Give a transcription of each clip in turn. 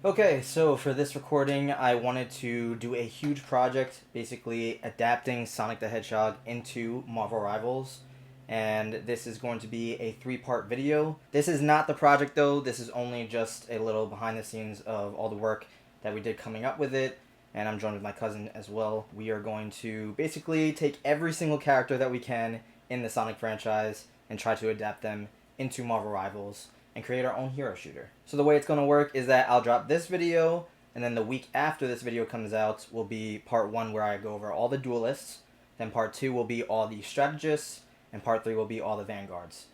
Okay, so for this recording, I wanted to do a huge project, basically adapting Sonic the Hedgehog into Marvel Rivals. And this is going to be a three-part video. This is not the project though, this is only just a little behind the scenes of all the work that we did coming up with it. And I'm joined with my cousin as well. We are going to basically take every single character that we can in the Sonic franchise and try to adapt them into Marvel Rivals and create our own hero shooter. So the way it's going to work is that I'll drop this video, and then the week after this video comes out will be part 1 where I go over all the duelists, then part 2 will be all the strategists, and part 3 will be all the vanguards.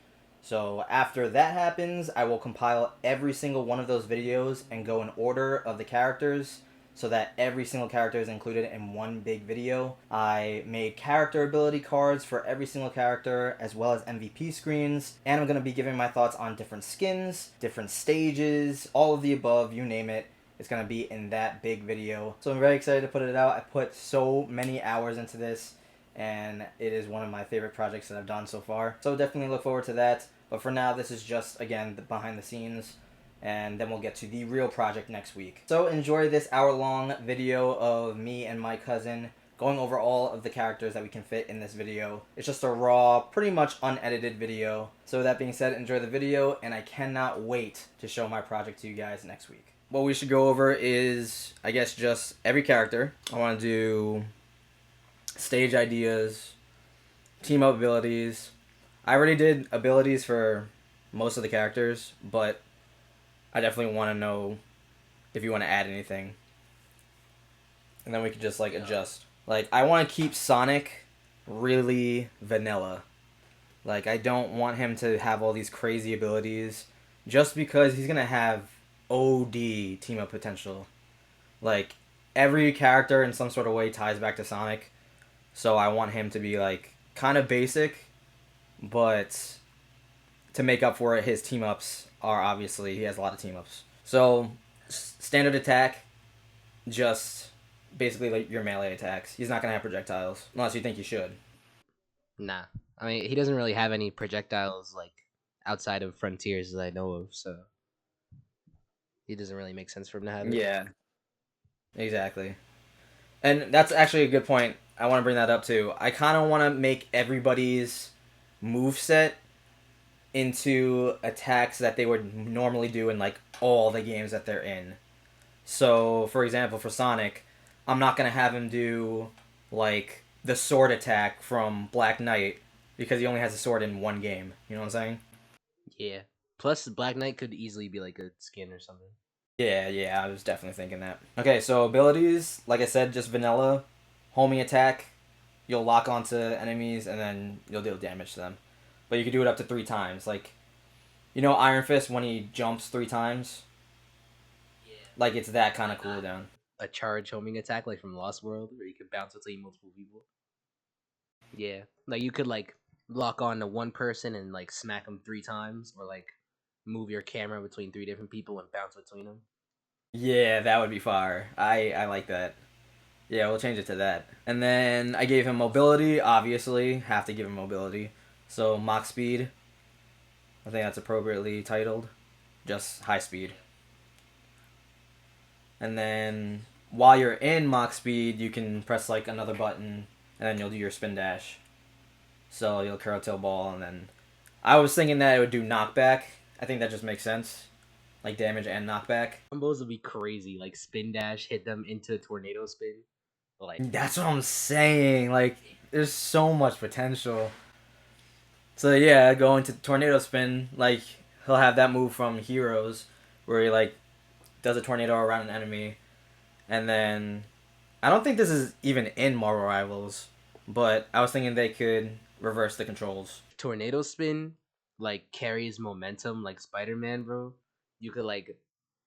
So after that happens, I will compile every single one of those videos and go in order of the characters so that every single character is included in one big video. I made character ability cards for every single character as well as MVP screens, and I'm going to be giving my thoughts on different skins, different stages, all of the above, you name it. It's going to be in that big video. So I'm very excited to put it out. I put so many hours into this, and it is one of my favorite projects that I've done so far. So definitely look forward to that. But for now, this is just, again, the behind the scenes, and then we'll get to the real project next week. So enjoy this hour-long video of me and my cousin going over all of the characters that we can fit in this video. It's just a raw, pretty much unedited video. So with that being said, enjoy the video, and I cannot wait to show my project to you guys next week. What we should go over is, I guess, just every character. I want to do stage ideas, team up abilities. I already did abilities for most of the characters, but I definitely want to know if you want to add anything. And then we could just, like, adjust. Like, I want to keep Sonic really vanilla. Like, I don't want him to have all these crazy abilities just because he's going to have OD team-up potential. Like, every character in some sort of way ties back to Sonic. So I want him to be, like, kind of basic, but to make up for it, his team-ups are obviously, he has a lot of team-ups. So, standard attack, just basically like your melee attacks. He's not going to have projectiles, unless you think he should. Nah. I mean, he doesn't really have any projectiles, like, outside of Frontiers that I know of, so it doesn't really make sense for him to have it. Yeah, exactly. And that's actually a good point. I want to bring that up too. I kind of want to make everybody's move set into attacks that they would normally do in like all the games that they're in. So, for example, for Sonic, I'm not going to have him do like the sword attack from Black Knight because he only has a sword in one game. You know what I'm saying? Yeah. Plus, Black Knight could easily be, like, a skin or something. Yeah, I was definitely thinking that. Okay, so abilities, like I said, just vanilla. Homing attack, you'll lock onto enemies and then you'll deal damage to them. But you can do it up to 3 times. Like, you know Iron Fist when he jumps 3 times? Yeah. Like, it's that kind of Like cooldown. a charge homing attack, like from Lost World, where you could bounce between multiple people. Yeah. Like, you could, like, lock on to one person and, like, smack them 3 times, or, like, move your camera between 3 different people and bounce between them. Yeah, that would be fire. I like that. Yeah, we'll change it to that. And then I gave him mobility, obviously. Have to give him mobility. So, Mach Speed. I think that's appropriately titled. Just high speed. And then while you're in Mach Speed, you can press like another button, and then you'll do your spin dash. So you'll curl tail ball, and then I was thinking that it would do knockback. I think that just makes sense, like damage and knockback. Combos would be crazy, like spin dash, hit them into tornado spin. Like, That's what I'm saying. Like, there's so much potential. So yeah, go into tornado spin. Like he'll have that move from Heroes, where he like does a tornado around an enemy, and then I don't think this is even in Marvel Rivals, but I was thinking they could reverse the controls. tornado spin, like, carries momentum like Spider-Man, bro. You could, like,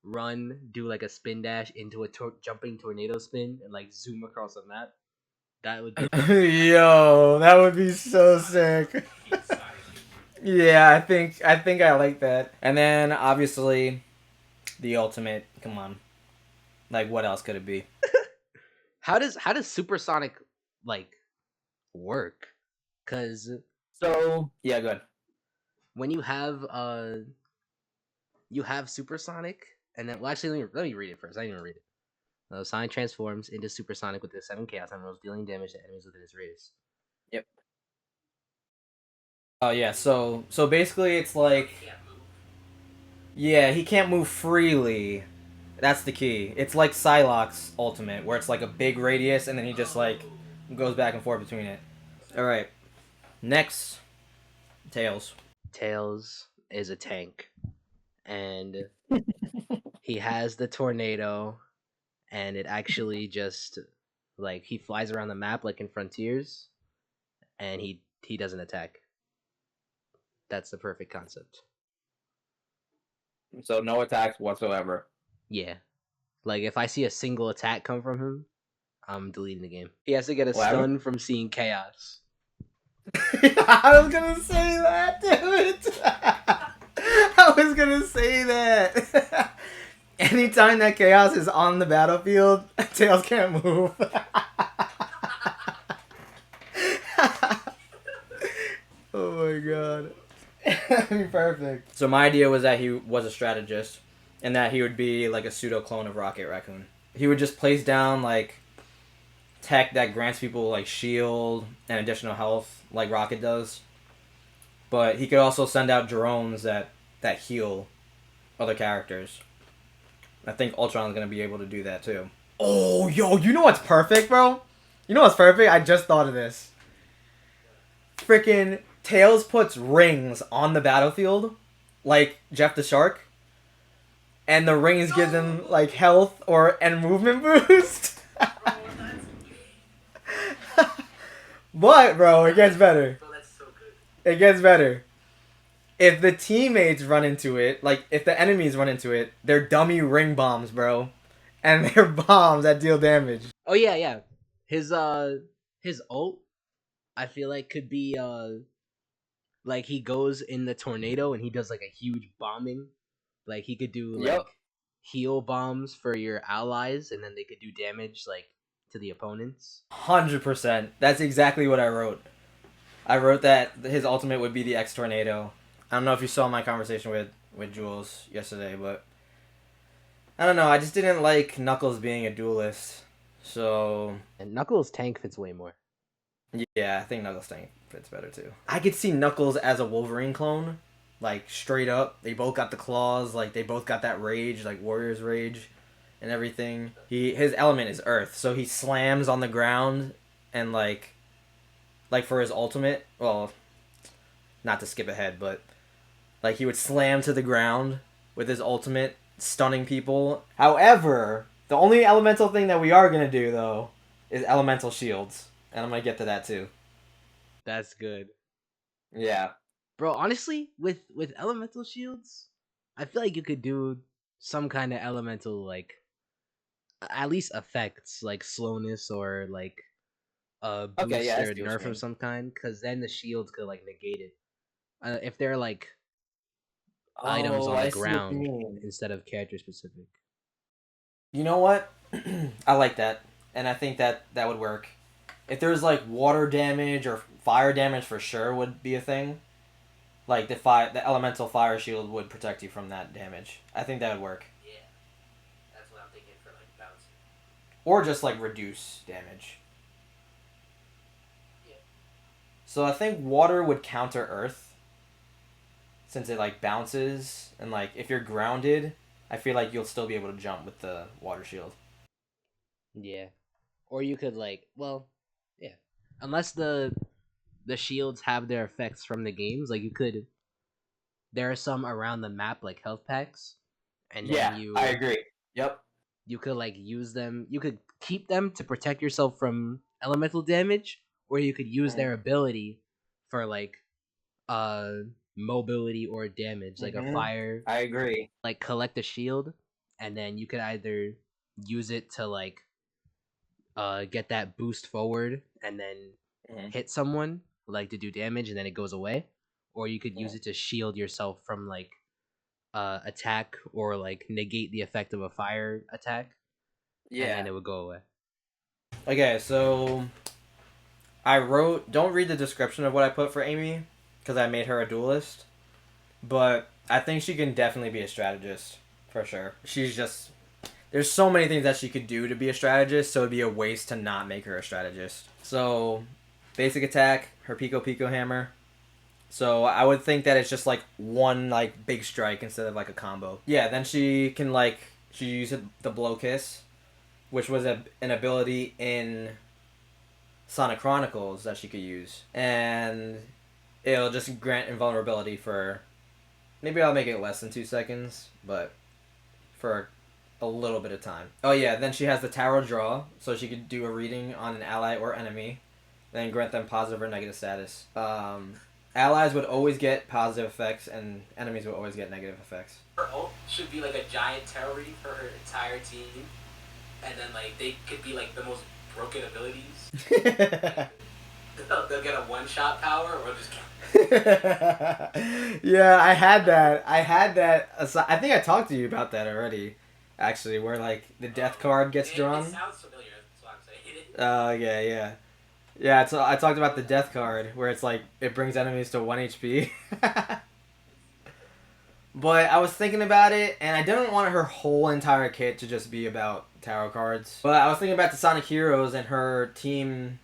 run, do like a spin dash into a jumping tornado spin, and, like, zoom across the map. That would be Yo, that would be so sick. Yeah, I think I like that. And then obviously the ultimate. Come on, like what else could it be? how does supersonic, like, work? Because So yeah, good. when you have supersonic, And then, well, actually, let me read it first. I didn't even read it. Sonic transforms into Supersonic with the 7 Chaos Emeralds, dealing damage to enemies within its radius. Yep. Oh yeah, so basically it's like, yeah, he can't move freely. That's the key. It's like Psylocke's ultimate, where it's like a big radius, and then he just like goes back and forth between it. All right, next, Tails. Tails is a tank, and he has the tornado, and it actually just like he flies around the map like in Frontiers, and he doesn't attack. That's the perfect concept. So no attacks whatsoever. Yeah, like if I see a single attack come from him, I'm deleting the game. He has to get a What happened? stun from seeing chaos. I was gonna say that, damn it. I was gonna say that. Anytime that chaos is on the battlefield, Tails can't move. Oh my god. That'd be perfect. So my idea was that he was a strategist, and that he would be like a pseudo clone of Rocket Raccoon. He would just place down like tech that grants people like shield and additional health, like Rocket does. But he could also send out drones that heal other characters. I think Ultron's gonna be able to do that too. Oh, yo, you know what's perfect, bro? You know what's perfect? I just thought of this. Freaking Tails puts rings on the battlefield, like Jeff the Shark, and the rings give them like health or and movement boost. But bro, it gets better. It gets better. If the teammates run into it, like if the enemies run into it, they're dummy ring bombs, bro, and they're bombs that deal damage. Oh yeah, yeah. His ult, I feel like could be like he goes in the tornado and he does like a huge bombing. Like he could do Yep. like heal bombs for your allies, and then they could do damage like to the opponents. 100%. That's exactly what I wrote. I wrote that his ultimate would be the X Tornado. I don't know if you saw my conversation with Jules yesterday, but I don't know. I just didn't like Knuckles being a duelist. So And Knuckles tank fits way more. yeah, I think Knuckles tank fits better too. I could see Knuckles as a Wolverine clone, like straight up. They both got the claws, like they both got that rage, like Warrior's rage, and everything. His element is Earth, so he slams on the ground and like for his ultimate. Well, not to skip ahead, but like he would slam to the ground with his ultimate, stunning people. However, the only elemental thing that we are gonna do though is elemental shields, and I'm gonna get to that too. That's good. Yeah. Bro, honestly, with elemental shields, I feel like you could do some kind of elemental like at least effects like slowness or like a Okay. Yeah, boost I or see what you nerf of mean. some kind, because then the shields could like negate it. If they're like items Oh, on the I see what you ground mean. instead of character specific. You know what? I like that, and I think that would work. If there's like water damage or fire damage, for sure would be a thing. Like the elemental fire shield would protect you from that damage. I think that would work. Yeah, that's what I'm thinking for like bouncing. Or just like reduce damage. Yeah. So I think water would counter earth, since it like bounces, and like if you're grounded, I feel like you'll still be able to jump with the water shield. Yeah. Or you could like, well, yeah. Unless the shields have their effects from the games, like you could there are some around the map like health packs, and then Yeah, I agree. Yep. you could like use them. You could keep them to protect yourself from elemental damage, or you could use their ability for like uh mobility or damage, like a Mm-hmm. fire, I agree. like collect a shield, and then you could either use it to like get that boost forward and then Mm-hmm. hit someone like to do damage and then it goes away, or you could Yeah. use it to shield yourself from like attack or like negate the effect of a fire attack, and then Yeah. it would go away. Okay, so I wrote. Don't read the description of what I put for Amy, because I made her a duelist. But I think she can definitely be a strategist. For sure. She's just... There's so many things that she could do to be a strategist, so it'd be a waste to not make her a strategist. So, basic attack, her Pico Pico hammer. So I would think that it's just like one like big strike instead of like a combo. Yeah, then she can like she uses the blow kiss, which was an ability in Sonic Chronicles that she could use, and it'll just grant invulnerability for maybe I'll make it less than 2 seconds, but for a little bit of time. Oh yeah, then she has the tarot draw, so she could do a reading on an ally or enemy, then grant them positive or negative status. Allies would always get positive effects, and enemies would always get negative effects. Her ult should be like a giant tarot reading for her entire team, and then like they could be like the most broken abilities. They'll get a one-shot power, or just. Yeah, I had that. I think I talked to you about that already. Actually, where like the death card gets drawn. It sounds familiar. That's what I'm saying. Yeah. Yeah, so I talked about the death card, where it's like, it brings enemies to 1 HP. But I was thinking about it, and I didn't want her whole entire kit to just be about tarot cards. But I was thinking about the Sonic Heroes and her team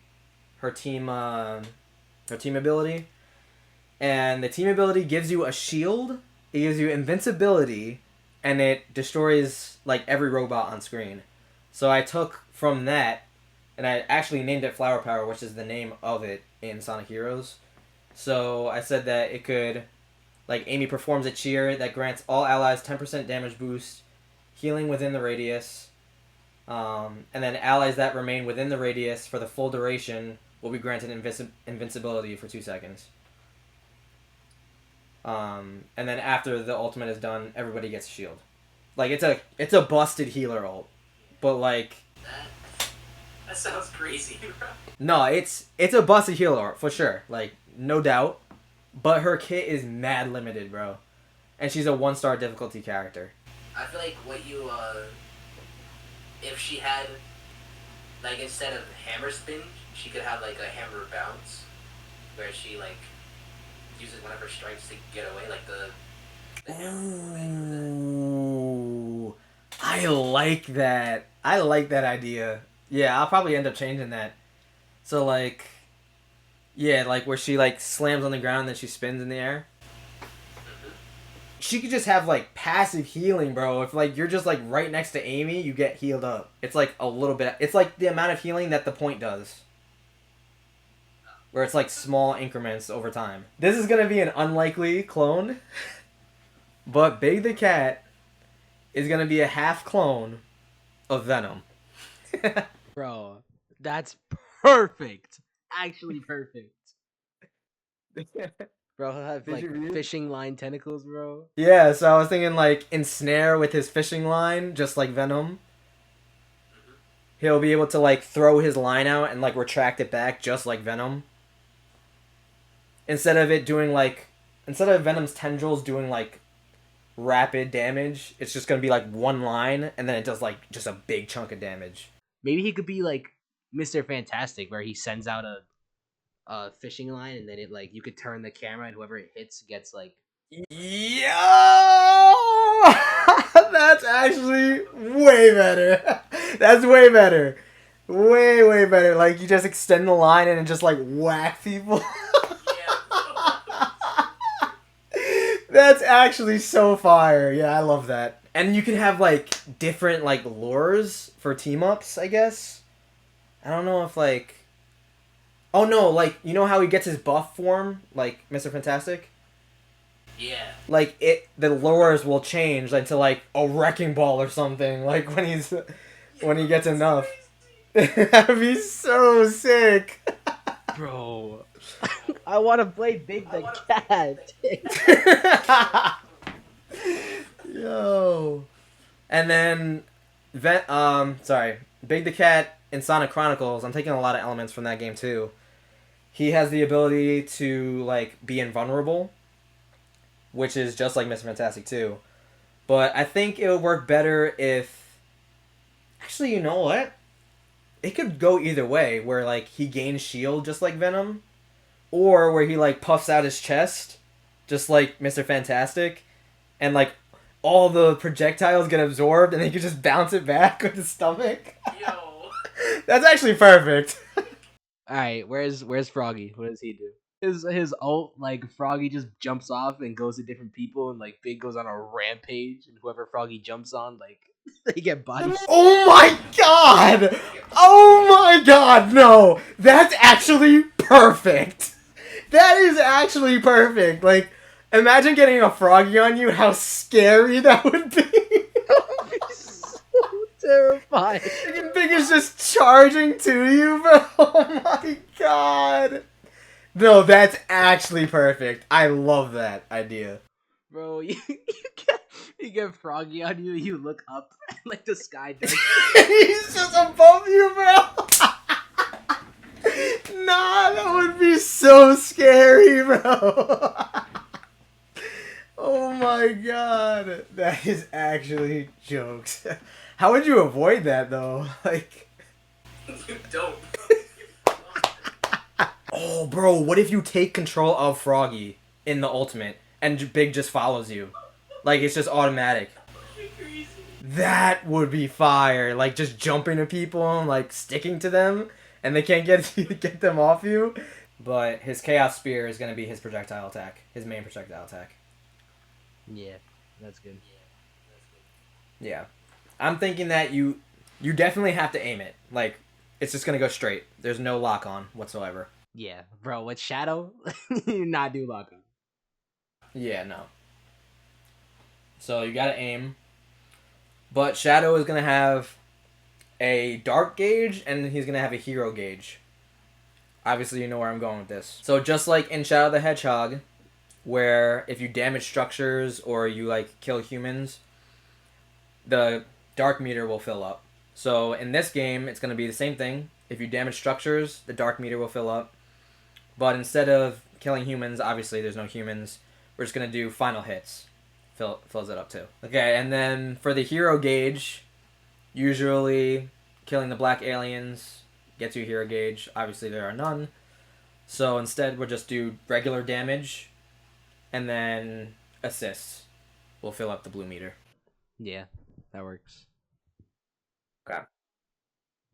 ability. And the team ability gives you a shield, it gives you invincibility, and it destroys, like, every robot on screen. So I took from that, and I actually named it Flower Power, which is the name of it in Sonic Heroes. So I said that it could, like, Amy performs a cheer that grants all allies 10% damage boost, healing within the radius, and then allies that remain within the radius for the full duration will be granted invincibility for 2 seconds. And then after the ultimate is done, everybody gets a shield. Like, it's a busted healer ult, but like... That sounds crazy, bro. No, it's a busted healer for sure. Like, no doubt. But her kit is mad limited, bro. And she's a 1-star difficulty character. I feel like what you, if she had, like, instead of hammer spin, she could have, like, a hammer bounce, where she, like, uses one of her strikes to get away, like the Ooh, I like that. I like that idea. Yeah, I'll probably end up changing that. So, like, yeah, like where she, like, slams on the ground and then she spins in the air. She could just have, like, passive healing, bro. If, like, you're just, like, right next to Amy, you get healed up. It's, like, a little bit... It's, like, the amount of healing that the point does. Where it's, like, small increments over time. This is gonna be an unlikely clone. But Big the Cat is gonna be a half clone of Venom. Bro, that's perfect. Actually perfect. Bro, he'll have like fishing line tentacles, bro. Yeah, so I was thinking like ensnare with his fishing line, just like Venom. He'll be able to like throw his line out and like retract it back, just like Venom. Instead of Venom's tendrils doing like rapid damage, it's just gonna be like one line, and then it does like just a big chunk of damage. Maybe he could be like Mr. Fantastic, where he sends out a fishing line, and then it like you could turn the camera, and whoever it hits gets like. Yo, that's actually way better. That's way better. Way better. Like you just extend the line and just like whack people. That's actually so fire. Yeah, I love that. And you can have, like, different, like, lures for team-ups, I guess. I don't know if, like... Oh, no, like, you know how he gets his buff form? Like, Mr. Fantastic? Yeah. Like, the lures will change into, like, a wrecking ball or something. Like, when he gets enough. That'd be so sick. Bro... I want to play Big the Cat. Yo. And then, Big the Cat in Sonic Chronicles, I'm taking a lot of elements from that game too. He has the ability to, like, be invulnerable, which is just like Mr. Fantastic too. But I think it would work better if... Actually, you know what? It could go either way, where, like, he gains shield just like Venom. Or where he, like, puffs out his chest, just like Mr. Fantastic. And, like, all the projectiles get absorbed and then you can just bounce it back with the stomach. Yo. That's actually perfect. All right, where's Froggy? What does he do? His ult, like Froggy just jumps off and goes to different people, and like Big goes on a rampage, and whoever Froggy jumps on, like they get body. Oh my god! Oh my god, no! That's actually perfect! That is actually perfect! Like, imagine getting a froggy on you, how scary that would be! So terrifying. Freaking Big is just charging to you, bro! Oh my god! No, that's actually perfect. I love that idea. Bro, you get Froggy on you, you look up, and like the sky does. He's just above you, bro! Nah, that would be so scary, bro! Oh my god. That is actually jokes. How would you avoid that, though? Like... Dope. Oh, bro, what if you take control of Froggy in the ultimate and Big just follows you? Like, it's just automatic. That would be fire. Like, just jumping to people and, like, sticking to them, and they can't get them off you. But his Chaos Spear is going to be his projectile attack. His main projectile attack. Yeah, that's good. Yeah. I'm thinking that you definitely have to aim it. Like, it's just going to go straight. There's no lock-on whatsoever. Yeah, bro, with Shadow, you not do lock on. Yeah, no. So you gotta aim. But Shadow is gonna have a dark gauge and he's gonna have a hero gauge. Obviously you know where I'm going with this. So just like in Shadow the Hedgehog, where if you damage structures or you like kill humans, the dark meter will fill up. So in this game it's gonna be the same thing. If you damage structures, the dark meter will fill up. But instead of killing humans, obviously there's no humans, we're just going to do final hits. Fills it up too. Okay, and then for the hero gauge, usually killing the black aliens gets you hero gauge. Obviously there are none. So instead we'll just do regular damage, and then assists will fill up the blue meter. Yeah, that works. Okay.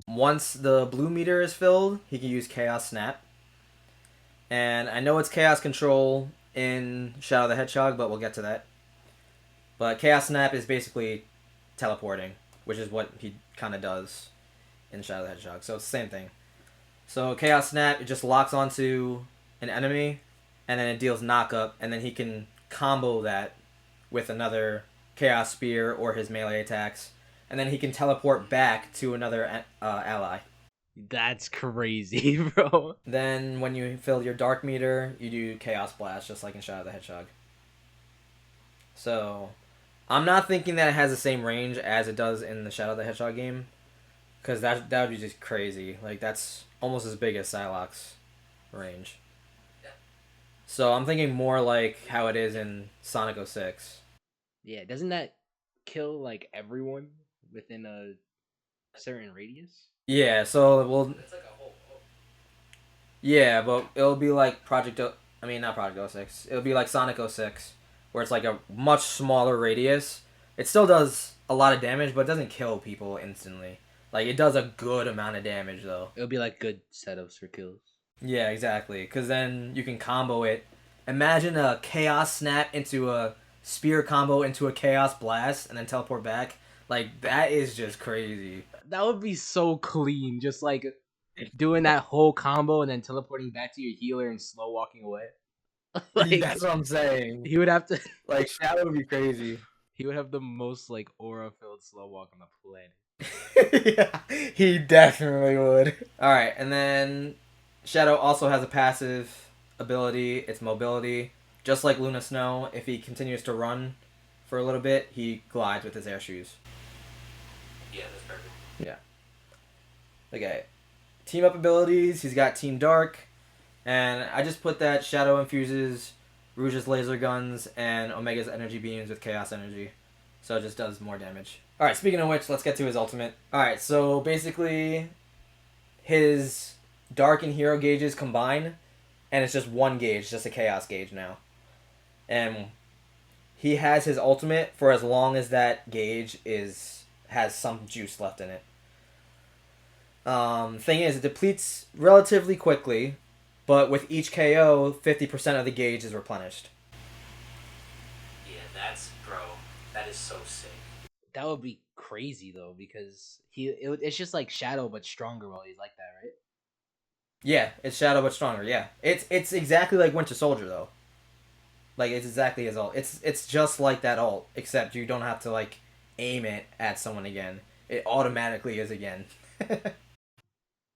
Once the blue meter is filled, he can use Chaos Snap. And I know it's Chaos Control in Shadow the Hedgehog, but we'll get to that. But Chaos Snap is basically teleporting, which is what he kind of does in Shadow the Hedgehog. So it's the same thing. So Chaos Snap, it just locks onto an enemy, and then it deals knock-up, and then he can combo that with another Chaos Spear or his melee attacks, and then he can teleport back to another ally. That's crazy, bro. Then when you fill your dark meter, you do Chaos Blast, just like in Shadow the Hedgehog. So, I'm not thinking that it has the same range as it does in the Shadow the Hedgehog game, because that would be just crazy. Like, that's almost as big as Psylocke's range. So I'm thinking more like how it is in Sonic 06. Yeah, doesn't that kill like everyone within a certain radius? Yeah, so we'll... It's like a whole. Yeah, but it'll be like not Project 06. It'll be like Sonic 06, where it's like a much smaller radius. It still does a lot of damage, but it doesn't kill people instantly. Like, it does a good amount of damage, though. It'll be like good setups for kills. Yeah, exactly. Because then you can combo it. Imagine a Chaos Snap into a Spear combo into a Chaos Blast, and then teleport back. Like, that is just crazy. That would be so clean, just like doing that whole combo and then teleporting back to your healer and slow walking away. Like, That's what I'm saying. he would have to. Like, Shadow would be crazy. He would have the most like aura-filled slow walk on the planet. Yeah, he definitely would. Alright, and then Shadow also has a passive ability. It's mobility. Just like Luna Snow, if he continues to run for a little bit, he glides with his air shoes. Yeah, that's perfect. Yeah. Okay. Team up abilities, he's got Team Dark. And I just put that Shadow infuses Rouge's laser guns and Omega's energy beams with chaos energy. So it just does more damage. Alright, speaking of which, let's get to his ultimate. Alright, so basically his Dark and Hero gauges combine, and it's just one gauge, just a chaos gauge now. And he has his ultimate for as long as that gauge has some juice left in it. Thing is, it depletes relatively quickly, but with each KO, 50% of the gauge is replenished. Yeah, that's bro. That is so sick. That would be crazy though, because it's just like Shadow but stronger while he's like that, right? Yeah, it's Shadow but stronger. Yeah, it's exactly like Winter Soldier though. Like it's exactly his ult. It's just like that ult, except you don't have to like aim it at someone again. It automatically is again.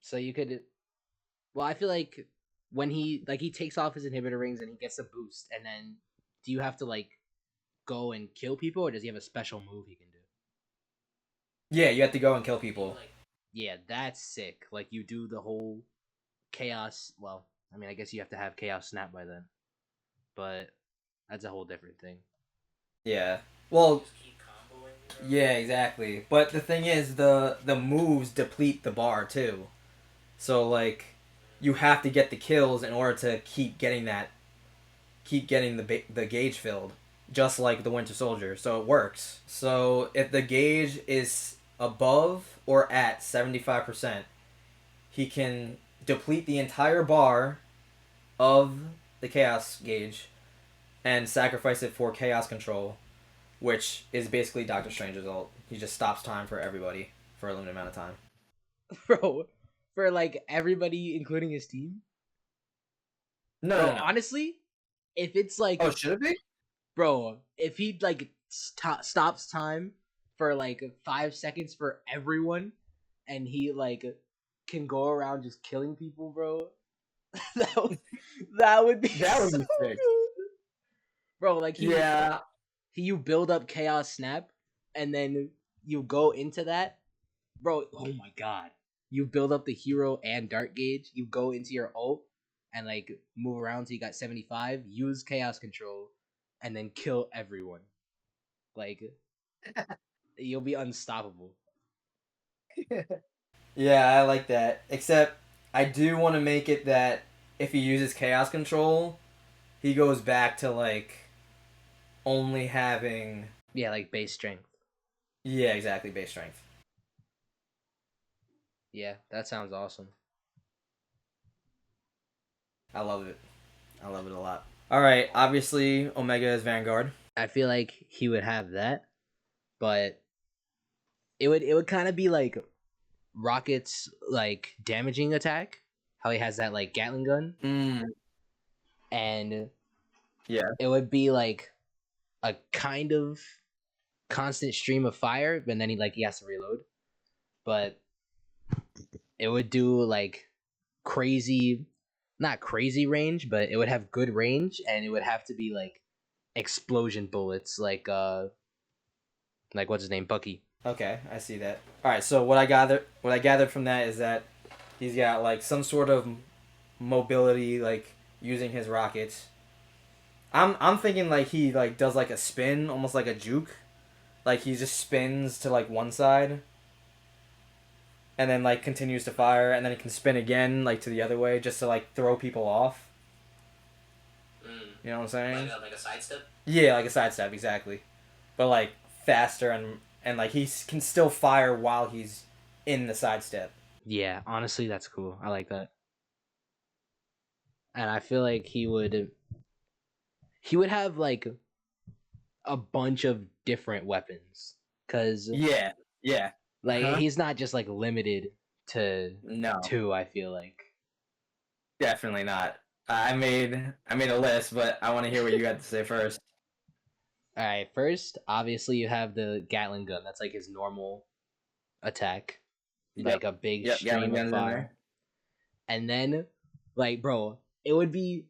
So you could, well, I feel like when he takes off his inhibitor rings and he gets a boost, and then do you have to like go and kill people, or does he have a special move he can do? Yeah, you have to go and kill people. Like, Yeah, that's sick. Like you do the whole chaos. Well, I mean, I guess you have to have chaos snap by then, but that's a whole different thing. Yeah. Well, just keep comboing. Bro. yeah, exactly. But the thing is, the moves deplete the bar too. So like, you have to get the kills in order to keep getting the gauge filled, just like the Winter Soldier. So it works. So if the gauge is above or at 75%, he can deplete the entire bar of the chaos gauge and sacrifice it for chaos control, which is basically Doctor Strange's ult. He just stops time for everybody for a limited amount of time. Bro, for like everybody, including his team. No, Bro, no, no. honestly, if it's like, Oh, should it be? bro, if he like stops time for like 5 seconds for everyone, and he like can go around just killing people, bro, that would, that would be That would so be sick. good, bro. Like Yeah. you build up chaos snap, and then you go into that, bro. Oh my god, you build up the hero and dark gauge. You go into your ult and like move around till you got 75. Use chaos control, and then kill everyone. Like you'll be unstoppable. Yeah, I like that. Except I do want to make it that if he uses chaos control, he goes back to like only having, Yeah, like base strength. yeah, exactly, base strength. Yeah, that sounds awesome. I love it. I love it a lot. All right, obviously Omega is Vanguard. I feel like he would have that, but it would kind of be like Rocket's like damaging attack. How he has that like Gatling gun, Mm, and yeah. it would be like a kind of constant stream of fire, but then he has to reload. But it would do like crazy, not crazy range, but it would have good range, and it would have to be like explosion bullets, like what's his name, Bucky. Okay, I see that. All right, so what I gathered from that is that he's got like some sort of mobility, like using his rockets. I'm thinking like he like does like a spin, almost like a juke. Like he just spins to like one side and then like continues to fire and then he can spin again like to the other way just to like throw people off. You know what I'm saying? Like a sidestep. Yeah, like a sidestep, exactly. But like faster and like he can still fire while he's in the sidestep. Yeah, honestly, that's cool. I like that, and I feel like he would have like a bunch of different weapons because Yeah. Yeah. like Huh? he's not just like limited to No, two. I feel like. definitely not. I made a list, but I want to hear what you got to say first. All right, first, obviously you have the Gatling gun. That's like his normal attack, Yep. like a big Yep. stream Gatling of guns in fire. there. And then, like, bro, it would be.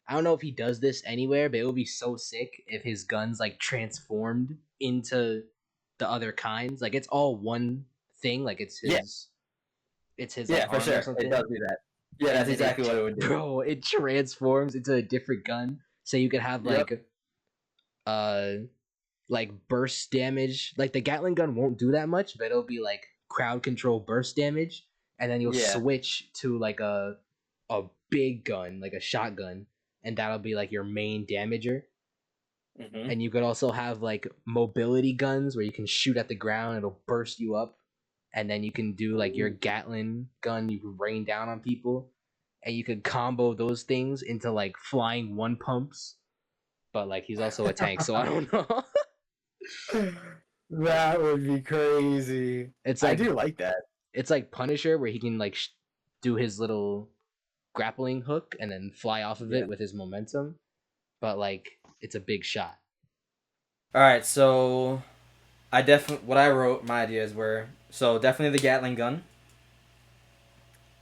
I don't know if he does this anywhere, but it would be so sick if his guns like transformed into the other kinds. Like it's all one thing. Like Yeah. it's his like Yeah, for armor or sure. It does something. do that. Yeah, And that's then exactly it, what it would do. bro, it transforms into a different gun. So you could have Yep. uh like burst damage. Like the Gatling gun won't do that much, but it'll be like crowd control burst damage, and then you'll Yeah. switch to like a big gun, like a shotgun, and that'll be like your main damager. Mm-hmm. And you could also have like mobility guns where you can shoot at the ground, it'll burst you up, and then you can do like your Gatling gun, you can rain down on people, and you could combo those things into like flying one pumps. But like he's also a tank, so I don't know. That would be crazy. It's I like do like that. it's like Punisher where he can like do his little grappling hook and then fly off of Yeah. it with his momentum, but like it's a big shot. All right, so I definitely what I wrote my ideas were so definitely the Gatling gun.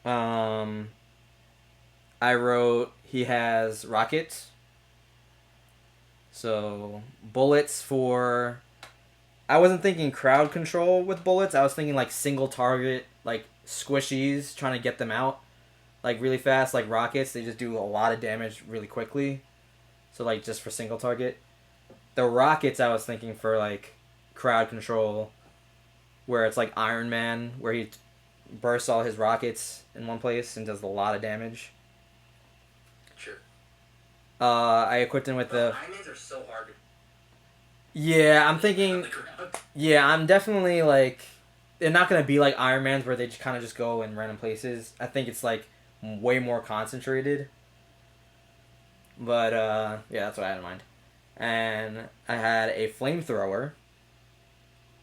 Um, I wrote he has rockets. So bullets for. I wasn't thinking crowd control with bullets. I was thinking like single target, like squishies, trying to get them out, like really fast, like rockets. They just do a lot of damage really quickly. So like just for single target. The rockets I was thinking for like crowd control, where it's like Iron Man, where he bursts all his rockets in one place and does a lot of damage. Sure. I equipped him with the. Iron Mans are so hard to Yeah, I'm on thinking. the ground. Yeah, I'm definitely like. They're not gonna be like Iron Man's where they just kind of just go in random places. I think it's like way more concentrated. But yeah, that's what I had in mind. And I had a flamethrower.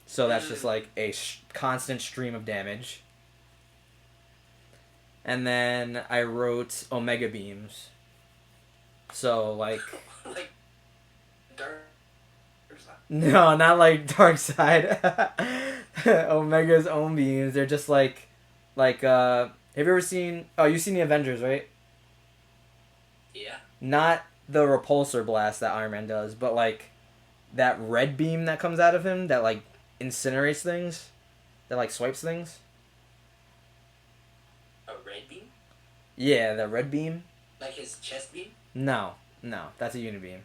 So that's just like a constant stream of damage. And then I wrote Omega Beams. So like Like dark. no, not like Dark Side. Omega's own beams. They're just like have you ever seen you've seen the Avengers, right? Yeah. Not the repulsor blast that Iron Man does, but like that red beam that comes out of him that like incinerates things. That like swipes things. A red beam? Yeah, the red beam. Like his chest beam? No, that's a unibeam.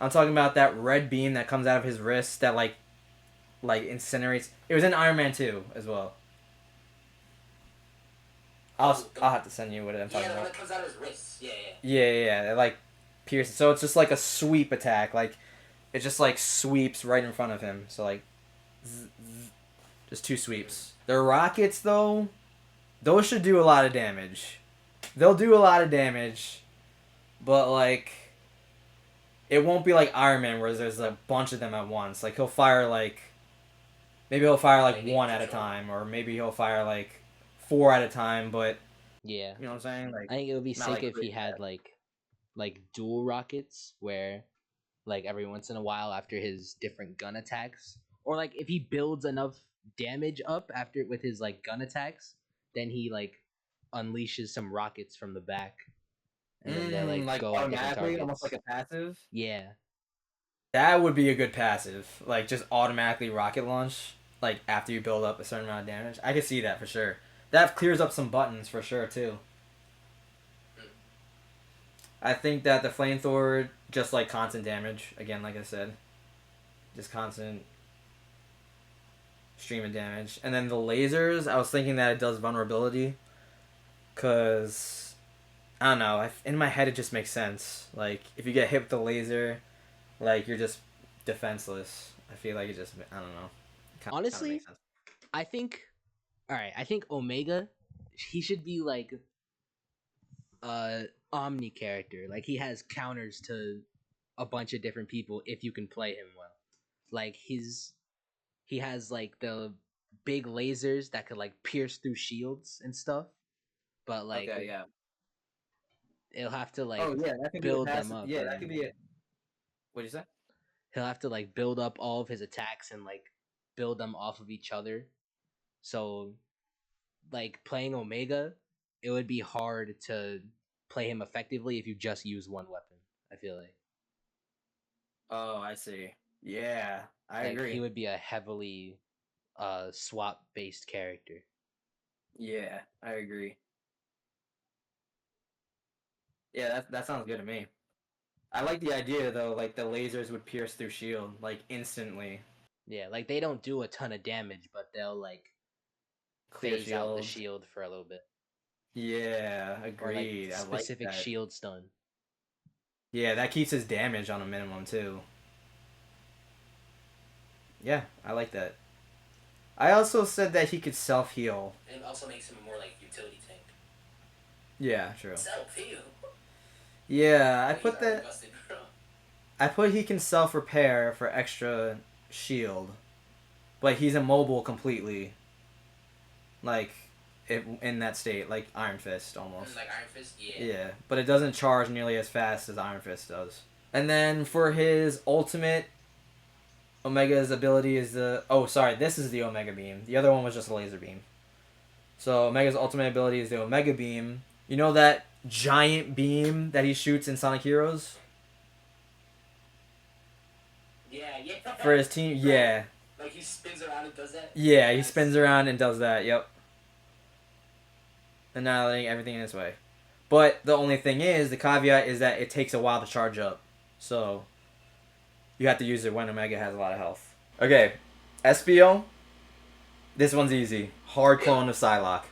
I'm talking about that red beam that comes out of his wrist that like incinerates. It was in Iron Man 2 as well. I'll have to send you what I'm talking Yeah, the one about. that comes out of his wrists. Yeah. Yeah. It like pierces. So it's just like a sweep attack. Like it just like sweeps right in front of him. So like, just two sweeps. The rockets though, those should do a lot of damage. They'll do a lot of damage, but like, it won't be like Iron Man where there's a bunch of them at once. Like he'll fire like, maybe he'll fire like one at a time, or maybe he'll fire like four at a time. But Yeah, you know what I'm saying? Like I think it would be not sick like if he really had bad. like dual rockets where like every once in a while after his different gun attacks, or like if he builds enough damage up after with his like gun attacks, then he like unleashes some rockets from the back, and then they like Like go at different automatically, almost like targets. a passive. Yeah, That would be a good passive. Like just automatically rocket launch. Like after you build up a certain amount of damage. I could see that for sure. That clears up some buttons for sure too. I think that the flamethrower just like constant damage again, like I said, just constant stream of damage. And then the lasers, I was thinking that it does vulnerability, cause I don't know. In my head, it just makes sense. Like if you get hit with the laser, like you're just defenseless. I feel like it just I don't know. Kind of honestly, makes sense. I think. All right, I think Omega, he should be like a omni character. Like he has counters to a bunch of different people if you can play him well. Like he has like the big lasers that could like pierce through shields and stuff, but like Okay, yeah. he'll have to Oh like yeah, that could be the build them passive. up, Yeah, that and could be it. What'd you say? he'll have to like build up all of his attacks and like build them off of each other. So like playing Omega, it would be hard to play him effectively if you just use one weapon. I feel Oh, I see. Yeah, I like he agree. would be a heavily swap based character. Yeah, I agree. Yeah, that sounds good to me. I like the idea though, like the lasers would pierce through shield like instantly, Yeah, like they don't do a ton of damage, but they'll like clear phase out the shields. shield for a little bit, Yeah, or like agreed. I like specific that. shield stun. Yeah, that keeps his damage on a minimum too. Yeah, I like that. I also said that he could self-heal. And it also makes him a more like utility tank. Yeah, true. Self-heal. Yeah, I Like, put he's already that. busted, bro. I put he can self-repair for extra shield, but he's immobile completely. Like, in that state, like Iron Fist almost. Like Iron Fist, yeah. Yeah, but it doesn't charge nearly as fast as Iron Fist does. And then for his ultimate, Omega's ability is the... Oh, sorry, this is the Omega Beam. The other one was just a laser beam. So Omega's ultimate ability is the Omega Beam. You know that giant beam that he shoots in Sonic Heroes? Yeah. For his team? Yeah. Like he spins around and does that? Yeah, he spins around and does that, yep. Annihilating everything in his way. But the only thing is, the caveat is that it takes a while to charge up. So, you have to use it when Omega has a lot of health. Okay, Espio. This one's easy. Hard clone of Psylocke.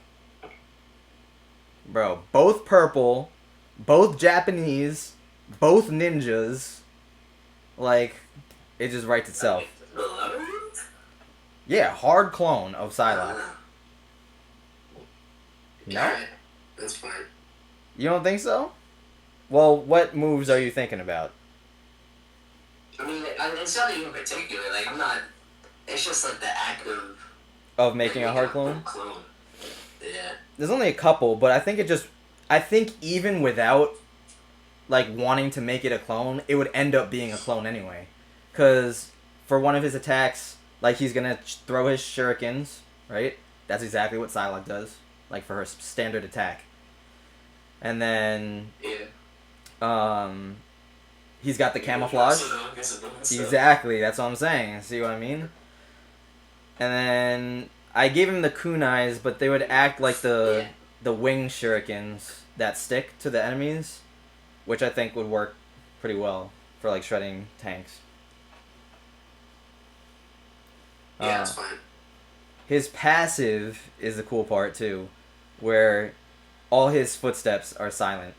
Bro, both purple, both Japanese, both ninjas. Like, it just writes itself. Yeah, hard clone of Psylocke. No? Alright, that's fine. You don't think so? Well, what moves are you thinking about? I mean, it's nothing in particular. Like, I'm not. It's just like the act Of making a hard clone? Yeah. There's only a couple, but I think I think even without, like, wanting to make it a clone, it would end up being a clone anyway. Because for one of his attacks, like, he's gonna throw his shurikens, right? That's exactly what Psylocke does, like, for her standard attack. And then, he's got the camouflage. Exactly, that's what I'm saying. See what I mean? And then I gave him the kunais, but they would act like the wing shurikens that stick to the enemies, which I think would work pretty well for like shredding tanks. Yeah, that's fine. His passive is the cool part too, where all his footsteps are silent,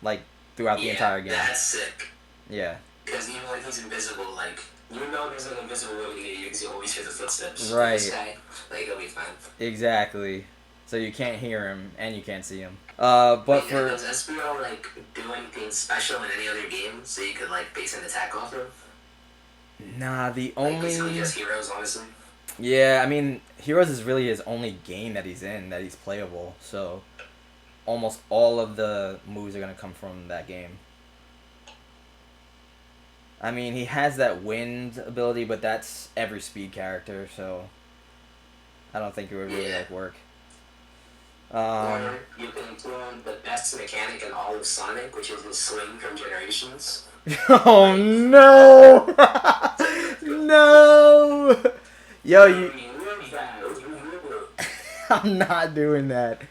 like throughout the entire game. That's sick. Yeah. Because even when he's invisible, like, you know there's an invisible ability because you always hear the footsteps. Right. This guy, like, he'll be fine. Exactly. So you can't hear him and you can't see him. But for does Espo like do anything special in any other game so you could like base an attack off of? Nah, the Like, only basically just Heroes, honestly. Yeah, I mean, Heroes is really his only game that he's in that he's playable. So almost all of the moves are gonna come from that game. I mean, he has that wind ability, but that's every speed character, so I don't think it would really like work. Or you can clone the best mechanic in all of Sonic, which is his swing from Generations. Oh no! No! Yo, you. I'm not doing that.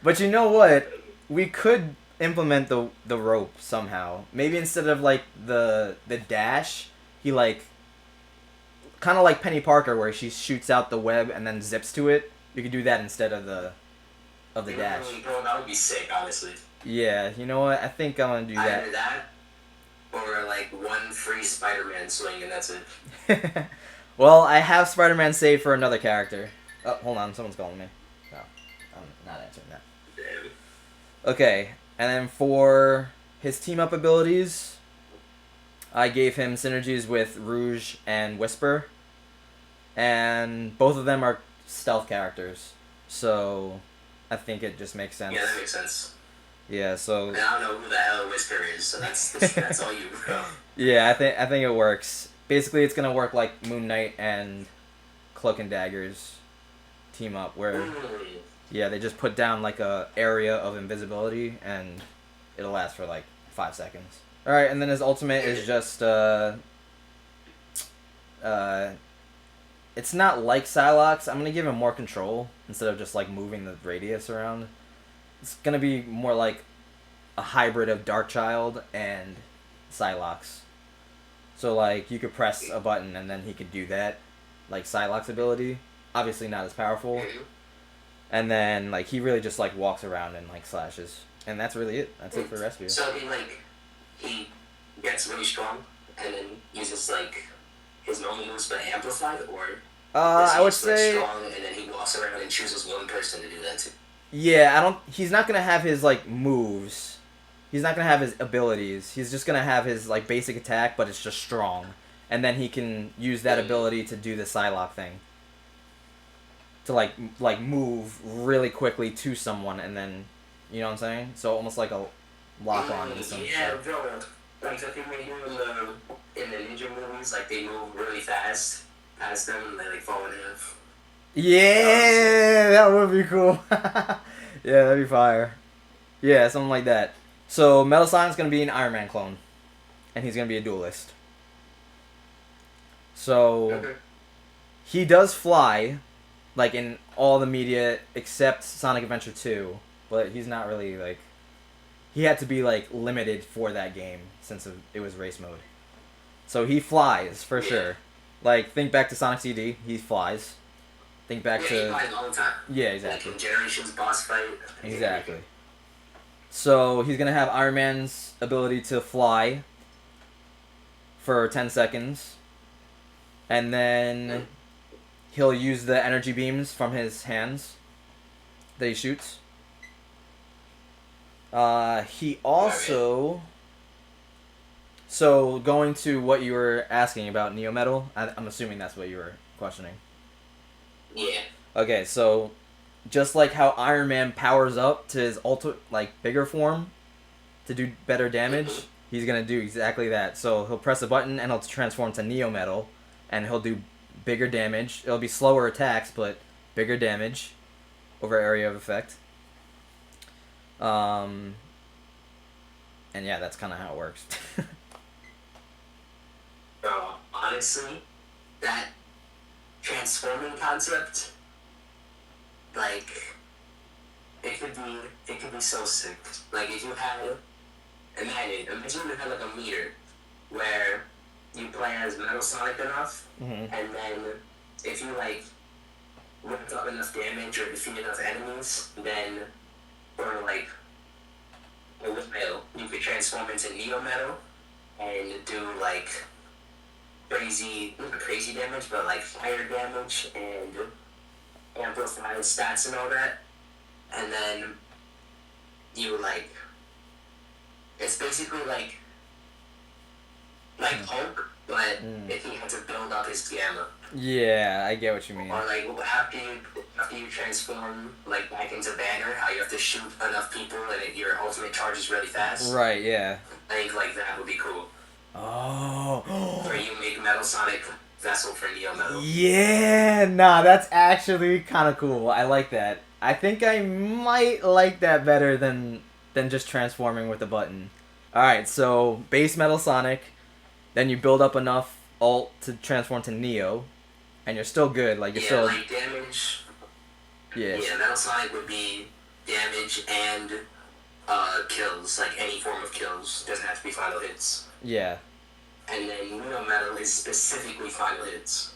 But you know what? We could implement the rope somehow. Maybe instead of like the dash, he like kind of like Penny Parker where she shoots out the web and then zips to it. You could do that instead of the dash. Bro, that would be sick, honestly. Yeah, you know what? I think I'm gonna do that. Either that, or like one free Spider-Man swing, and that's it. Well, I have Spider-Man saved for another character. Oh, hold on, someone's calling me. No, I'm not answering that. Damn. Okay, and then for his team-up abilities, I gave him synergies with Rouge and Whisper. And both of them are stealth characters. So I think it just makes sense. Yeah, that makes sense. Yeah, so... And I don't know who the hell Whisper is, so that's all you, bro. Yeah, I think it works. Basically, it's gonna work like Moon Knight and Cloak and Dagger's team up, where yeah, they just put down like a area of invisibility and it'll last for like 5 seconds. All right, and then his ultimate is just it's not like Psylocke's. I'm gonna give him more control instead of just like moving the radius around. It's gonna be more like a hybrid of Darkchild and Psylocke's. So, like, you could press a button and then he could do that. Like, Psylocke's ability. Obviously not as powerful. And then, like, he really just, like, walks around and, like, slashes. And that's really it. That's it for Rescue. So, he gets really strong and then uses, like, his normal moves but amplified, or I would just like say, strong and then he walks around and chooses one person to do that too? yeah, I don't. He's not gonna have his like moves. He's not gonna have his abilities. He's just gonna have his like basic attack, but it's just strong, and then he can use that ability to do the Psylocke thing. To like move really quickly to someone, and then, you know what I'm saying? So almost like a lock on in some Yeah, shit. bro. Like the thing they do in the ninja movies, like they move really fast past them and they like fall in half. Yeah, that would be cool. Yeah, that'd be fire. Yeah, something like that. So Metal Sonic's gonna be an Iron Man clone, and he's gonna be a duelist. So Okay. he does fly, like in all the media except Sonic Adventure 2, but he's not really like. He had to be like limited for that game since it was race mode. So he flies for sure. Like think back to Sonic CD, he flies. Think back He to flies all the time. yeah, exactly. Like in Generations boss fight. Exactly. So he's gonna have Iron Man's ability to fly for 10 seconds, and then he'll use the energy beams from his hands that he shoots. He also. So going to what you were asking about Neo Metal, I'm assuming that's what you were questioning. Yeah. Okay, so just like how Iron Man powers up to his bigger form to do better damage, he's gonna do exactly that. So he'll press a button and he'll transform to Neo Metal, and he'll do bigger damage. It'll be slower attacks, but bigger damage over area of effect. And yeah, that's kind of how it works. Bro, honestly, that transforming concept, like, it could be so sick. Like if you had, imagine you had like a meter where you play as Metal Sonic enough, and then if you like whipped up enough damage or defeat enough enemies, then for like a while you could transform into Neo Metal and do like not crazy damage, but like fire damage and amplified stats and all that. And then you like, it's basically like Hulk, but if he had to build up his gamma. Yeah, I get what you mean. Or like after you transform like back into Banner, how you have to shoot enough people and your ultimate charges really fast. Right, yeah. I think like that would be cool. Oh. Or you make Metal Sonic vessel for Neo Metal. Yeah, nah, that's actually kind of cool. I like that. I think I might like that better than just transforming with a button. All right, so base Metal Sonic, then you build up enough ult to transform to Neo, and you're still good. Like you're still like damage. yeah. Yeah, Metal Sonic would be damage and kills, like any form of kills. Doesn't have to be final hits. Yeah. And then Neo Metal is specifically final hits.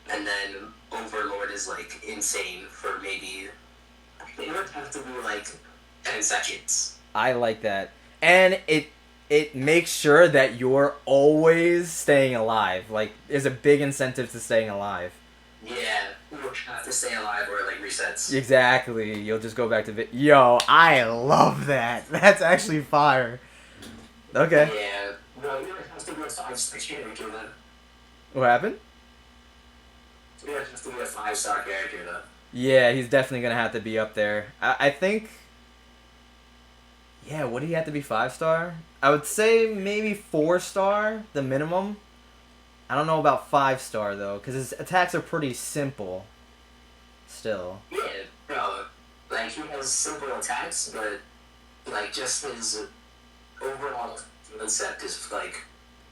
And then Overlord is like insane for maybe, it would have to be like 10 seconds. I like that. And it makes sure that you're always staying alive. Like there's a big incentive to staying alive. Yeah, you have to stay alive or it like resets. Exactly. You'll just go back to Yo, I love that. That's actually fire. Okay. Yeah. No, you don't have to be a 5-star character though. What happened? You don't have to be a 5-star character though. Yeah, he's definitely gonna have to be up there. I think. Yeah, would he have to be 5-star? I would say maybe 4-star, the minimum. I don't know about 5-star though, because his attacks are pretty simple. Still. Yeah, bro. Like he has simple attacks, but like just his overall concept is like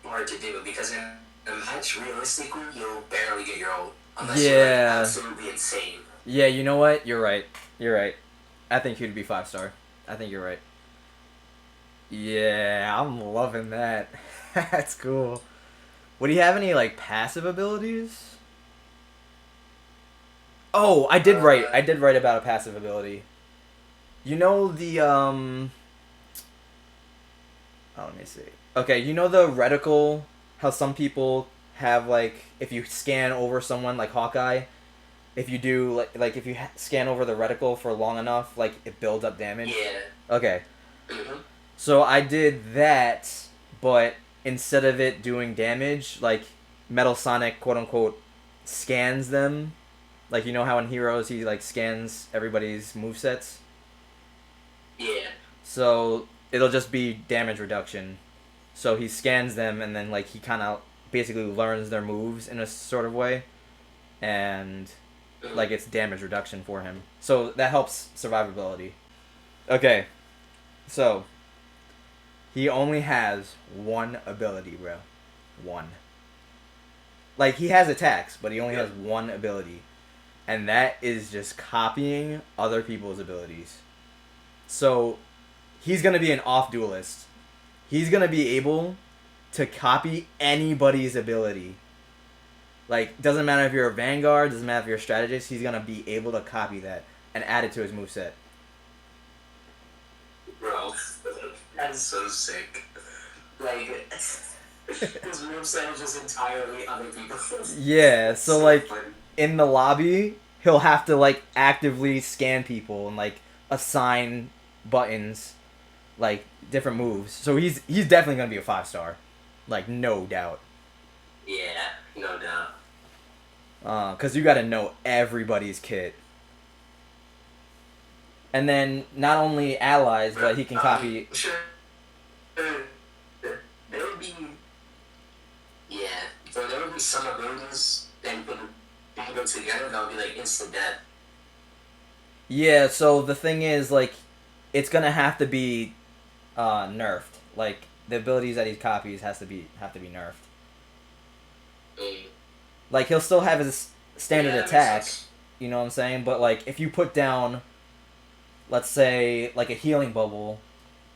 hard to do because in a match, realistically, you'll barely get your ult unless you're like, absolutely insane. Yeah, you know what? You're right. You're right. I think he'd be 5-star. I think you're right. Yeah, I'm loving that. That's cool. Would he have any like passive abilities? Oh, I did write. I did write about a passive ability. You know the Oh, let me see. Okay, you know the reticle, how some people have like if you scan over someone like Hawkeye, if you do like if you scan over the reticle for long enough, like it builds up damage. Yeah. Okay. Mm-hmm. So I did that, but instead of it doing damage, like Metal Sonic quote unquote scans them. Like you know how in Heroes he like scans everybody's movesets? Yeah. So it'll just be damage reduction. So he scans them and then like he kinda basically learns their moves in a sort of way. And like it's damage reduction for him. So that helps survivability. Okay. So he only has one ability, bro. One. Like he has attacks, but he only has one ability. And that is just copying other people's abilities. So he's going to be an off duelist. He's going to be able to copy anybody's ability. Like, doesn't matter if you're a Vanguard, doesn't matter if you're a strategist, he's going to be able to copy that and add it to his moveset. Bro, that is so sick. Like, his moveset is just entirely other people. Yeah, so like funny. in the lobby, he'll have to like actively scan people and like assign buttons, like different moves. So he's definitely gonna be a 5-star, like no doubt. Yeah, no doubt. Cause you got to know everybody's kit, and then not only allies, but he can copy. Sure. There would be. Yeah, so there would be some abilities that you put them together that would be like instant death. Yeah. So the thing is, like, it's gonna have to be nerfed. Like the abilities that he copies have to be nerfed. Like he'll still have his standard attack, you know what I'm saying? But like if you put down, let's say like a healing bubble,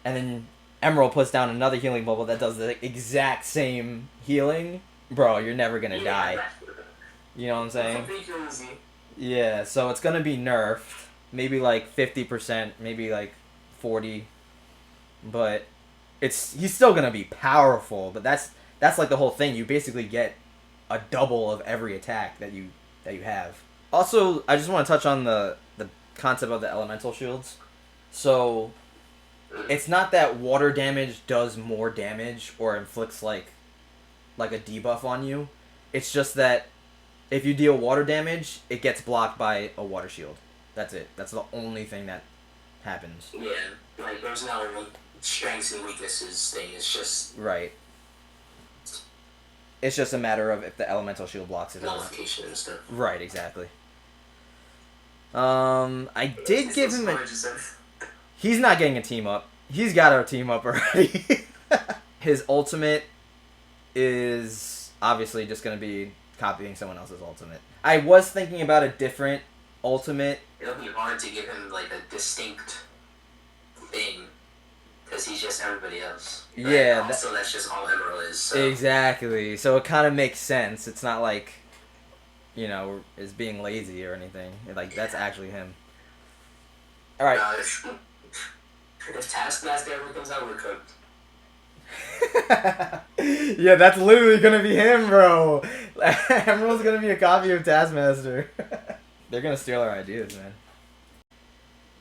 and then Emerald puts down another healing bubble that does the exact same healing, bro, you're never gonna die. You know what I'm saying? Yeah, so it's gonna be nerfed, maybe like 50%, maybe like 40, but he's still gonna be powerful. But that's like the whole thing. You basically get a double of every attack that you have. Also, I just want to touch on the concept of the elemental shields. So it's not that water damage does more damage or inflicts like a debuff on you. It's just that if you deal water damage, it gets blocked by a water shield. That's it. That's the only thing that happens. Yeah, like there's no strengths and weaknesses thing. It's just right. It's just a matter of if the elemental shield blocks it or not. Modification and stuff. Right, exactly. I did give him a... He's not getting a team up. He's got our team up already. His ultimate is obviously just going to be copying someone else's ultimate. I was thinking about a different ultimate. It'll be hard to give him like a distinct thing because he's just everybody else. But Yeah. also, that's just all Emerald is. So. Exactly. So it kind of makes sense. It's not like, you know, is being lazy or anything. Like, that's actually him. Alright. If Taskmaster ever comes out, we're cooked. Yeah, that's literally gonna be him, bro. Emerald's gonna be a copy of Taskmaster. They're gonna steal our ideas, man.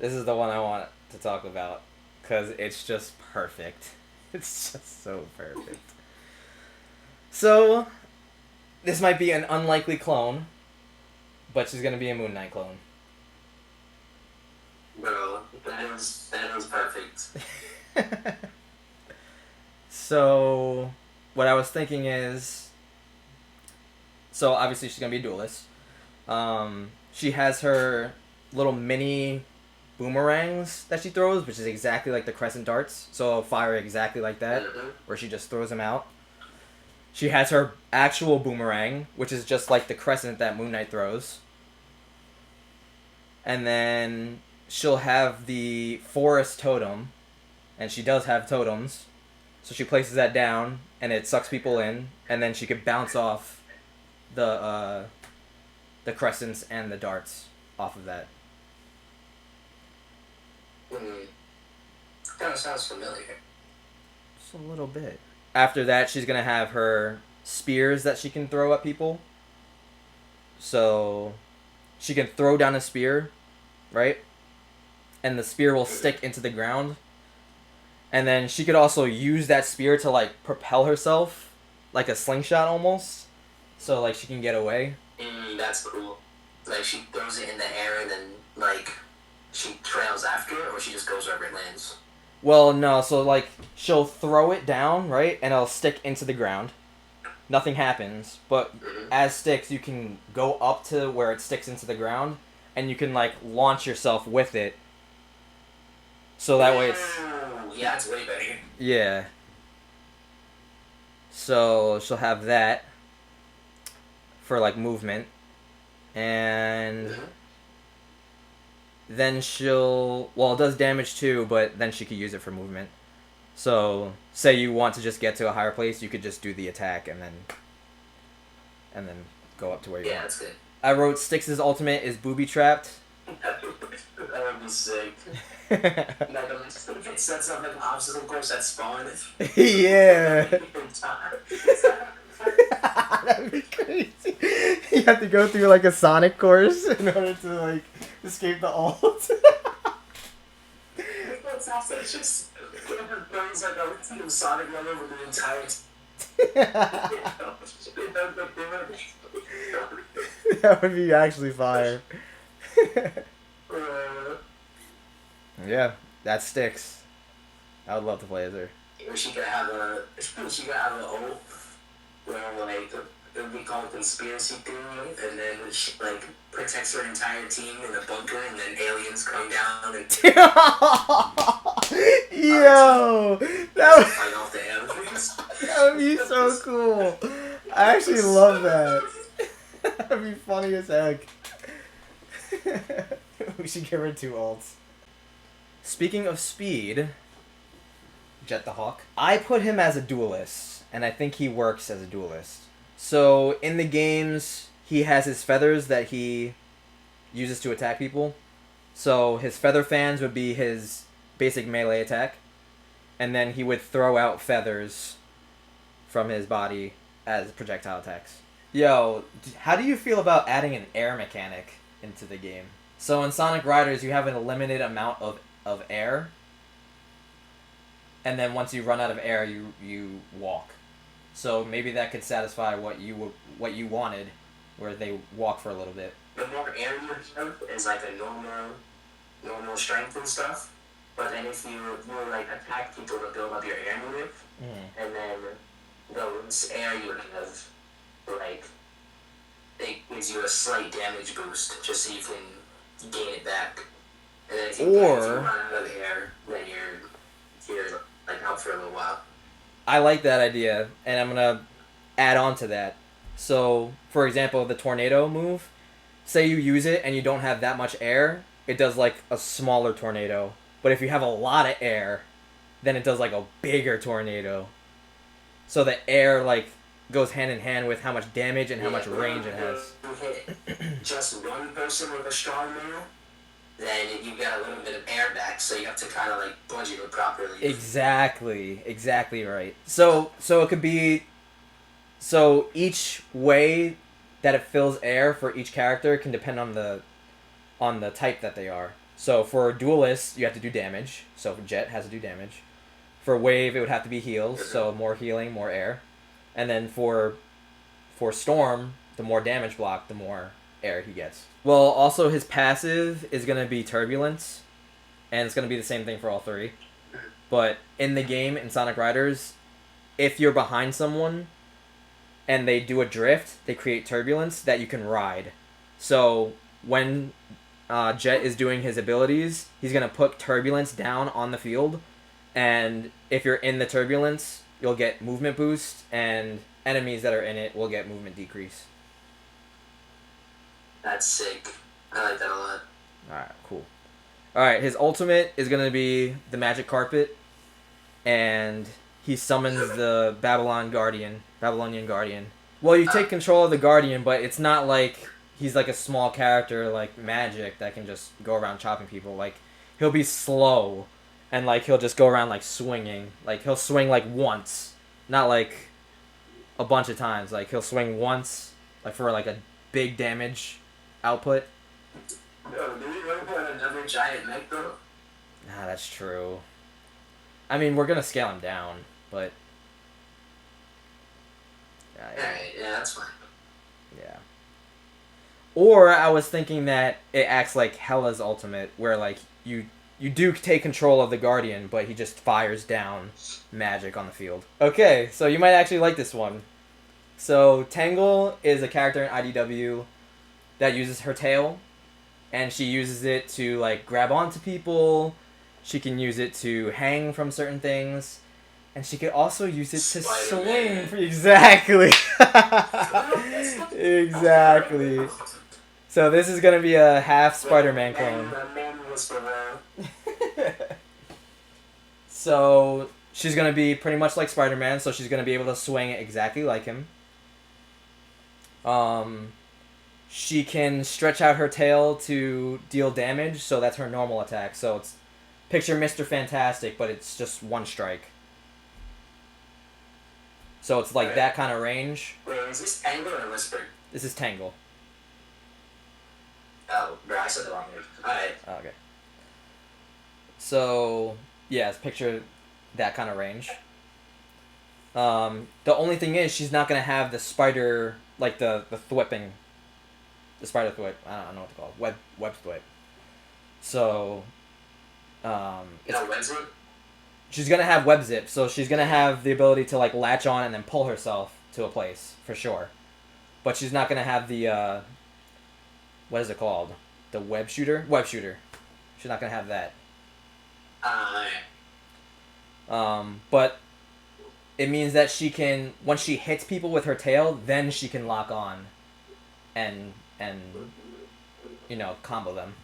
This is the one I want to talk about because it's just perfect. It's just so perfect. So, this might be an unlikely clone, but she's gonna be a Moon Knight clone. Bro, that was perfect. So, what I was thinking is, so obviously she's gonna be a duelist. She has her little mini boomerangs that she throws, which is exactly like the crescent darts. So I'll fire exactly like that, where she just throws them out. She has her actual boomerang, which is just like the crescent that Moon Knight throws. And then she'll have the forest totem, and she does have totems. So she places that down, and it sucks people in, and then she could bounce off the crescents and the darts off of that. Kind of sounds familiar. Just a little bit. After that, she's gonna have her spears that she can throw at people. So she can throw down a spear, right? And the spear will stick into the ground. And then she could also use that spear to like propel herself, like a slingshot almost. So like she can get away. That's cool. Like she throws it in the air and then like she trails after it, or she just goes wherever it lands. Well, no, so like she'll throw it down, right? And it'll stick into the ground. Nothing happens, but as Stix, you can go up to where it sticks into the ground, and you can like launch yourself with it. So that way it's yeah, it's way better. yeah. So she'll have that for like movement, and then she'll it does damage too, but then she could use it for movement. So say you want to just get to a higher place, you could just do the attack and then go up to where you want. Yeah, that's good. I wrote Stix's ultimate is booby trapped. That would be sick. It sets up like an obstacle course at spawn. Yeah. That'd be crazy. You have to go through like a Sonic course in order to like escape the ult. It's just things like a Sonic level with the entire. That would be actually fire. Yeah, that Stix. I would love to play as her. She could have an ult where like it would be called a conspiracy theory, and then she like protects her entire team in a bunker, and then aliens come down and yo, fight off the aliens. that would be so cool. I actually love that. That'd be funny as heck. We should give her 2 ults. Speaking of speed, Jet the Hawk, I put him as a duelist, and I think he works as a duelist. So in the games, he has his feathers that he uses to attack people. So his feather fans would be his basic melee attack, and then he would throw out feathers from his body as projectile attacks. Yo, how do you feel about adding an air mechanic into the game? So in Sonic Riders, you have a limited amount of air, and then once you run out of air, you walk. So maybe that could satisfy what you wanted, where they walk for a little bit. The more air you have is like a normal strength and stuff. But then if you like attack people to build up your air unit, and then those air you have, like, it gives you a slight damage boost just so you can gain it back. And then if you run out of air, then you're like out for a little while. I like that idea, and I'm gonna add on to that. So, for example, the tornado move, say you use it and you don't have that much air, it does like a smaller tornado. But if you have a lot of air, then it does like a bigger tornado. So the air like goes hand in hand with how much damage and how much range it has. You hit just one person with a strong nail, then you get a little bit of air back, so you have to kind of like budget it properly. Exactly right. So it could be, so each way that it fills air for each character can depend on the type that they are. So for Duelist, you have to do damage. So Jet has to do damage. For Wave, it would have to be heals. So more healing, more air. And then for Storm, the more damage block, the more air he gets. Well, also his passive is going to be Turbulence. And it's going to be the same thing for all 3. But in the game, in Sonic Riders, if you're behind someone and they do a drift, they create Turbulence that you can ride. So when Jet is doing his abilities, he's going to put Turbulence down on the field, and if you're in the Turbulence, you'll get movement boost, and enemies that are in it will get movement decrease. That's sick. I like that a lot. Alright, cool. Alright, his ultimate is going to be the Magic Carpet, and he summons the Babylonian Guardian. Well, you take control of the Guardian, but it's not like he's like a small character like Magic that can just go around chopping people. Like, he'll be slow, and like he'll just go around like swinging. Like, he'll swing like once, not like a bunch of times. Like he'll swing once, like for like a big damage output. Yo, do we really put another giant mech though? Nah, that's true. I mean, we're gonna scale him down, but Alright, yeah, that's fine. yeah. Or I was thinking that it acts like Hela's ultimate, where like you do take control of the Guardian, but he just fires down magic on the field. Okay, so you might actually like this one. So Tangle is a character in IDW that uses her tail, and she uses it to like grab onto people. She can use it to hang from certain things, and she could also use it to swing. Exactly. Exactly. So this is gonna be a half Spider-Man clone. So she's gonna be pretty much like Spider-Man, so she's gonna be able to swing exactly like him. She can stretch out her tail to deal damage, so that's her normal attack. So it's picture Mr. Fantastic, but it's just one strike. So it's like that kind of range. Wait, is this Tangle or Whisper? This is Tangle. Oh, bro, I said the wrong word. Alright. Okay. So yeah, picture that kind of range. The only thing is she's not gonna have the spider, like the thwipping. The spider thwip. I don't know what to call it. Web thwip. So Web zip? she's gonna have web zip, so she's gonna have the ability to like latch on and then pull herself to a place for sure. But she's not gonna have the what is it called? The web shooter? Web shooter. She's not gonna have that. But it means that she can, once she hits people with her tail, then she can lock on and you know, combo them.